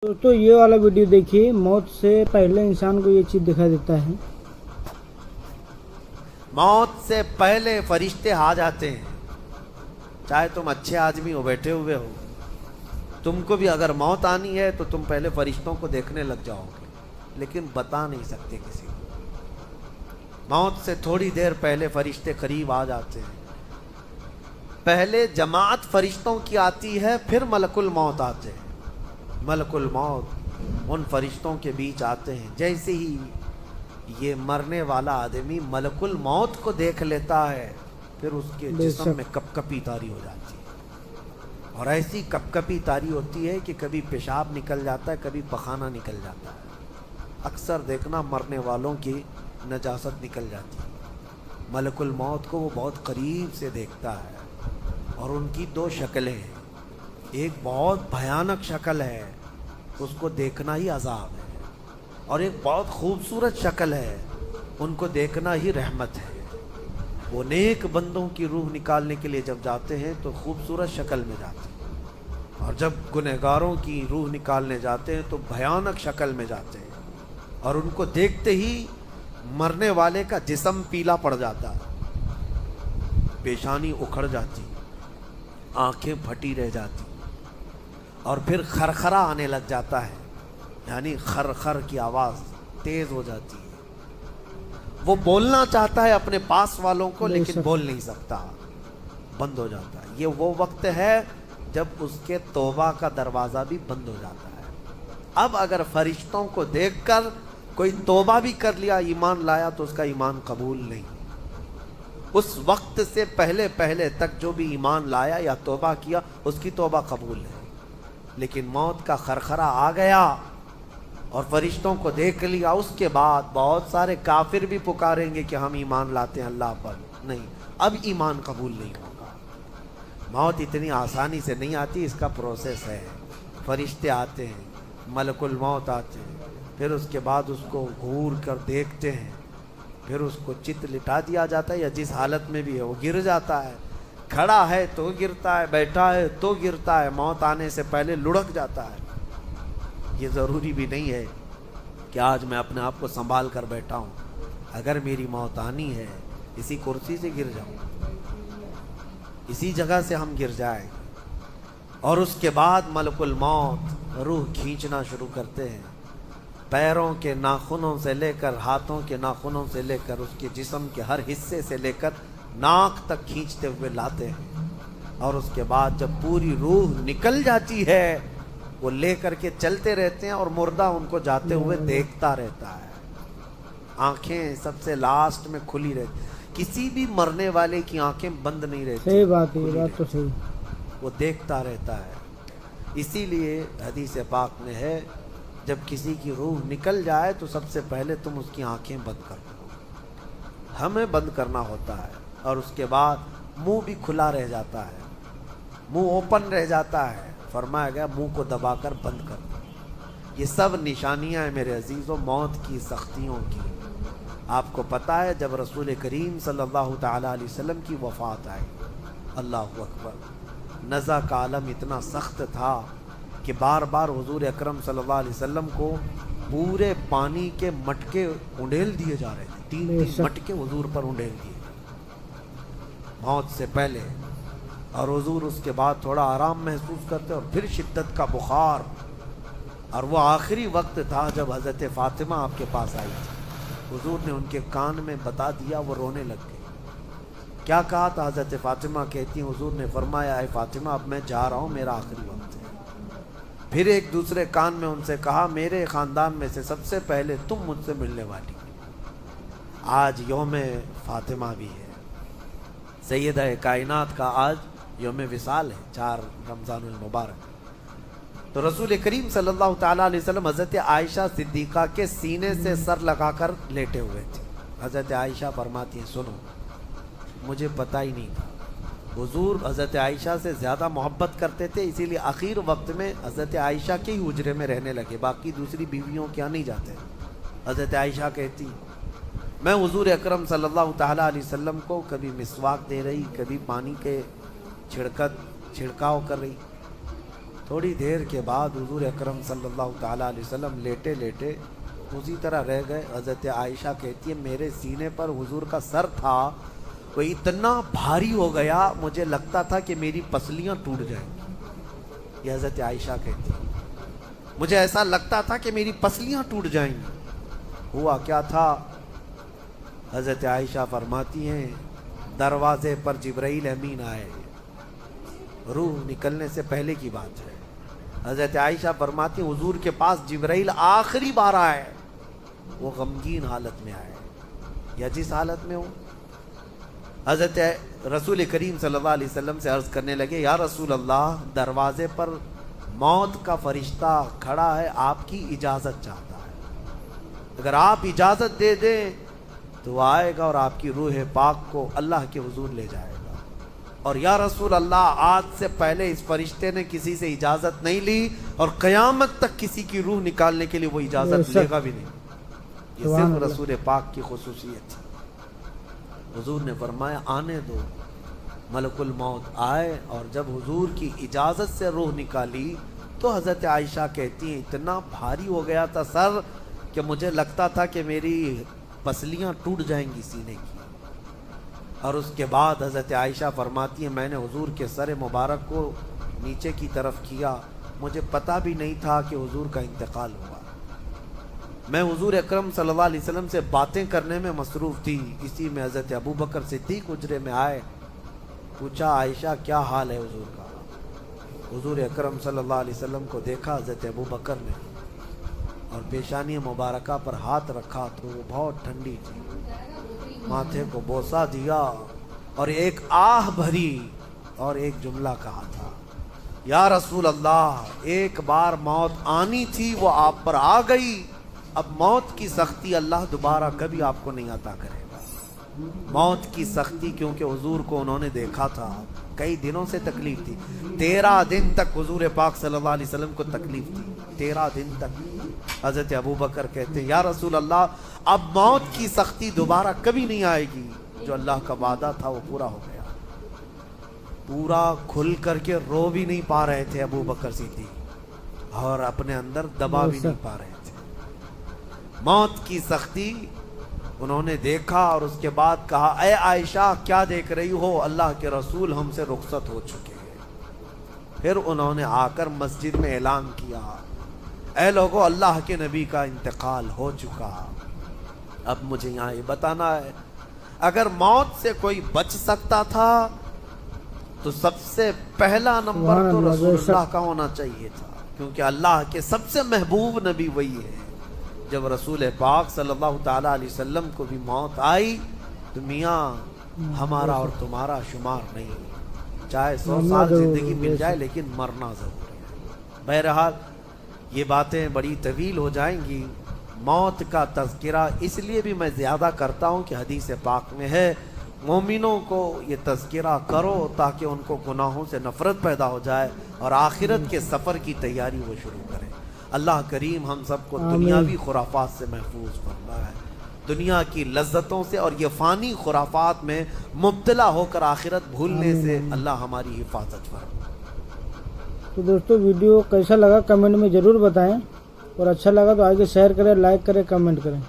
दोस्तों ये वाला वीडियो देखिए, मौत से पहले इंसान को ये चीज दिखा देता है। मौत से पहले फरिश्ते आ जाते हैं। चाहे तुम अच्छे आदमी हो, बैठे हुए हो, तुमको भी अगर मौत आनी है तो तुम पहले फरिश्तों को देखने लग जाओगे, लेकिन बता नहीं सकते किसी को। मौत से थोड़ी देर पहले फरिश्ते करीब आ जाते हैं। पहले जमात फरिश्तों की आती है, फिर मलकुल मौत आते हैं। मलकुल मौत उन फरिश्तों के बीच आते हैं। जैसे ही ये मरने वाला आदमी मलकुल मौत को देख लेता है, फिर उसके जिस्म में कपकपी तारी हो जाती है। और ऐसी कपकपी तारी होती है कि कभी पेशाब निकल जाता है, कभी पखाना निकल जाता है। अक्सर देखना मरने वालों की नजासत निकल जाती है। मलकुल मौत को वो बहुत करीब से देखता है और उनकी दो शक्लें हैं। एक बहुत भयानक शक्ल है, उसको देखना ही अजाब है, और एक बहुत खूबसूरत शक्ल है, उनको देखना ही रहमत है। वो नेक बंदों की रूह निकालने के लिए जब जाते हैं तो खूबसूरत शक्ल में जाते हैं, और जब गुनहगारों की रूह निकालने जाते हैं तो भयानक शक्ल में जाते हैं। और उनको देखते ही मरने वाले का जिस्म पीला पड़ जाता है, पेशानी उखड़ जाती, आंखें फटी रह जाती, और फिर खरखरा आने लग जाता है, यानी खरखर की आवाज़ तेज़ हो जाती है। वो बोलना चाहता है अपने पास वालों को, लेकिन बोल नहीं सकता, बंद हो जाता है। ये वो वक्त है जब उसके तौबा का दरवाज़ा भी बंद हो जाता है। अब अगर फरिश्तों को देखकर कोई तौबा भी कर लिया, ईमान लाया, तो उसका ईमान कबूल नहीं। उस वक्त से पहले पहले तक जो भी ईमान लाया या तौबा किया, उसकी तौबा कबूल है। लेकिन मौत का खरखरा आ गया और फरिश्तों को देख लिया, उसके बाद बहुत सारे काफिर भी पुकारेंगे कि हम ईमान लाते हैं अल्लाह पर। नहीं, अब ईमान कबूल नहीं होगा। मौत इतनी आसानी से नहीं आती, इसका प्रोसेस है। फरिश्ते आते हैं, मलकुल मौत आते हैं, फिर उसके बाद उसको घूर कर देखते हैं, फिर उसको चित लिटा दिया जाता है, या जिस हालत में भी है वो गिर जाता है। खड़ा है तो गिरता है, बैठा है तो गिरता है, मौत आने से पहले लुढ़क जाता है। ये ज़रूरी भी नहीं है कि आज मैं अपने आप को संभाल कर बैठा हूँ। अगर मेरी मौत आनी है, इसी कुर्सी से गिर जाऊँ, इसी जगह से हम गिर जाएं। और उसके बाद मलकुल मौत रूह खींचना शुरू करते हैं। पैरों के नाखूनों से लेकर, हाथों के नाखूनों से लेकर, उसके जिस्म के हर हिस्से से लेकर नाक तक खींचते हुए लाते हैं। और उसके बाद जब पूरी रूह निकल जाती है, वो लेकर के चलते रहते हैं, और मुर्दा उनको जाते हुए देखता रहता है। आंखें सबसे लास्ट में खुली रहती, किसी भी मरने वाले की आंखें बंद नहीं रहती। सही बात है, ये बात तो सही। वो देखता रहता है। इसीलिए हदीस पाक में है, जब किसी की रूह निकल जाए तो सबसे पहले तुम उसकी आंखें बंद कर दो। हमें बंद करना होता है, और उसके बाद मुंह भी खुला रह जाता है, मुंह ओपन रह जाता है। फरमाया गया मुंह को दबाकर बंद कर दो। ये सब निशानियां हैं मेरे अजीज़ों मौत की, सख्तियों की। आपको पता है जब रसूल करीम सल्लल्लाहु ताला अलैहि वसल्लम की वफ़ात आई, अल्लाहु अकबर, नज़ा का आलम इतना सख्त था कि बार बार हुजूर अकरम सल्लल्लाहु अलैहि वसल्लम को पूरे पानी के मटके उंडेल दिए जा रहे थे। 3-3 मटके हुजूर पर उंडेल दिए मौत से पहले। और हुजूर उसके बाद थोड़ा आराम महसूस करते, और फिर शिद्दत का बुखार। और वो आखिरी वक्त था जब हज़रत फ़ातिमा आपके पास आई थी। हुजूर ने उनके कान में बता दिया, वो रोने लग गई। क्या कहा था हज़रत फ़ातिमा कहती, हुजूर ने फरमाया, ऐ फ़ातिमा अब मैं जा रहा हूँ, मेरा आखिरी वक्त है। फिर एक दूसरे कान में उनसे कहा, मेरे ख़ानदान में से सबसे पहले तुम मुझसे मिलने वाली। आज यौम फ़ातिमा भी है, सैयदा कायनात का आज यौम विसाल है, 4 रमज़ानुल मुबारक। तो रसूल करीम सल्लल्लाहु ताला अलैहि वसल्लम हज़रत आयशा सिद्दीक़ा के सीने से सर लगाकर लेटे हुए थे। हज़रत आयशा फरमाती हैं, सुनो, मुझे पता ही नहीं था। हुजूर हज़रत आयशा से ज़्यादा मोहब्बत करते थे, इसीलिए आखिर वक्त में हज़रत आयशा के ही हुजरे में रहने लगे, बाकी दूसरी बीवियों के यहाँ नहीं जाते। हज़रत आयशा कहती, मैं हुजूर अकरम सल्लल्लाहु ताला अलैहि वसल्लम को कभी मिसवाक दे रही, कभी पानी के छिड़काव कर रही। थोड़ी देर के बाद हुजूर अकरम सल्लल्लाहु ताला अलैहि वसल्लम लेटे लेटे उसी तरह रह गए। हज़रत आयशा कहती है मेरे सीने पर हुजूर का सर था, वो इतना भारी हो गया मुझे लगता था कि मेरी पसलियां टूट जाएंगी। ये हज़रत आयशा कहती है मुझे ऐसा लगता था कि मेरी पसलियां टूट जाएंगी। हुआ क्या था? हज़रत आयशा फरमाती हैं दरवाजे पर जिब्राइल अमीन आए, रूह निकलने से पहले की बात है। हज़रत आयशा फरमाती हुजूर के पास जिब्राइल आखिरी बार आए, वो गमगीन हालत में आए या जिस हालत में हो। हज़रत रसूल करीम सल्लल्लाहु अलैहि वसल्लम से अर्ज़ करने लगे या रसूल अल्लाह, दरवाजे पर मौत का फरिश्ता खड़ा है, आपकी इजाज़त चाहता है, अगर आप इजाज़त दे दें तो आएगा और आपकी रूह पाक को अल्लाह के हुजूर ले जाएगा। और या रसूल अल्लाह, आज से पहले इस फरिश्ते ने किसी से इजाज़त नहीं ली और क़यामत तक किसी की रूह निकालने के लिए वो इजाज़त लेगा भी नहीं। ये सिर्फ रसूल पाक की खुसूसियत थी। हुजूर ने फरमाया आने दो। मलकुल मौत आए और जब हुजूर की इजाज़त से रूह निकाली तो हज़रत आयशा कहती हैं इतना भारी हो गया था सर कि मुझे लगता था कि मेरी पसलियां टूट जाएंगी सीने की। और उसके बाद हज़रत आयशा फरमाती है मैंने हुजूर के सर मुबारक को नीचे की तरफ किया, मुझे पता भी नहीं था कि हुजूर का इंतकाल हुआ। मैं हुजूर अकरम सल्लल्लाहु अलैहि वसल्लम से बातें करने में मसरूफ़ थी। इसी में हज़रत अबू बकर सिद्दीक़ हुजरे में आए, पूछा आयशा क्या हाल है हुजूर का। हुजूर अकरम सल्लल्लाहु अलैहि वसल्लम को देखा हज़रत अबू बकर ने और पेशानी मुबारका पर हाथ रखा तो वो बहुत ठंडी थी, माथे को बोसा दिया और एक आह भरी और एक जुमला कहा था या रसूल अल्लाह, एक बार मौत आनी थी वो आप पर आ गई, अब मौत की सख्ती अल्लाह दोबारा कभी आपको नहीं अता करेगा। मौत की सख्ती क्योंकि हुजूर को उन्होंने देखा था, कई दिनों से तकलीफ थी, 13 दिन तक हुजूर पाक सल्लल्लाहु अलैहि वसल्लम को तकलीफ थी, 13 दिन तक। हज़रत अबू बकर कहते हैं या रसूल अल्लाह, अब मौत की सख्ती दोबारा कभी नहीं आएगी, जो अल्लाह का वादा था वो पूरा हो गया। पूरा खुल करके रो भी नहीं पा रहे थे अबू बकर सिद्दीक़ और अपने अंदर दबा भी नहीं पा रहे थे। मौत की सख्ती उन्होंने देखा और उसके बाद कहा ए आयशा क्या देख रही हो, अल्लाह के रसूल हमसे रुखसत हो चुके हैं। फिर उन्होंने आकर मस्जिद में ऐलान किया ए लोगो, अल्लाह के नबी का इंतकाल हो चुका। अब मुझे यहाँ ये बताना है, अगर मौत से कोई बच सकता था तो सबसे पहला नंबर तो रसूलुल्लाह का होना चाहिए था, क्योंकि अल्लाह के सबसे महबूब नबी वही है। जब रसूल पाक सल्लल्लाहु ताला अलैहि वसल्लम को भी मौत आई तो मियाँ हमारा और तुम्हारा शुमार नहीं, चाहे 100 साल जिंदगी मिल जाए लेकिन मरना जरूर है। बहरहाल ये बातें बड़ी तवील हो जाएंगी। मौत का तज़किरा इसलिए भी मैं ज़्यादा करता हूँ कि हदीस पाक में है मोमिनों को ये तज़किरा करो ताकि उनको गुनाहों से नफ़रत पैदा हो जाए और आखिरत के सफ़र की तैयारी वो शुरू करें। अल्लाह करीम हम सबको दुनियावी खुराफात से महफूज फरमाए, दुनिया की लज्जतों से और ये फ़ानी खुराफात में मुब्तला होकर आखिरत भूलने से अल्लाह हमारी हिफाजत फरमाए। तो दोस्तों वीडियो कैसा लगा कमेंट में ज़रूर बताएं और अच्छा लगा तो आगे शेयर करें, लाइक करें, कमेंट करें।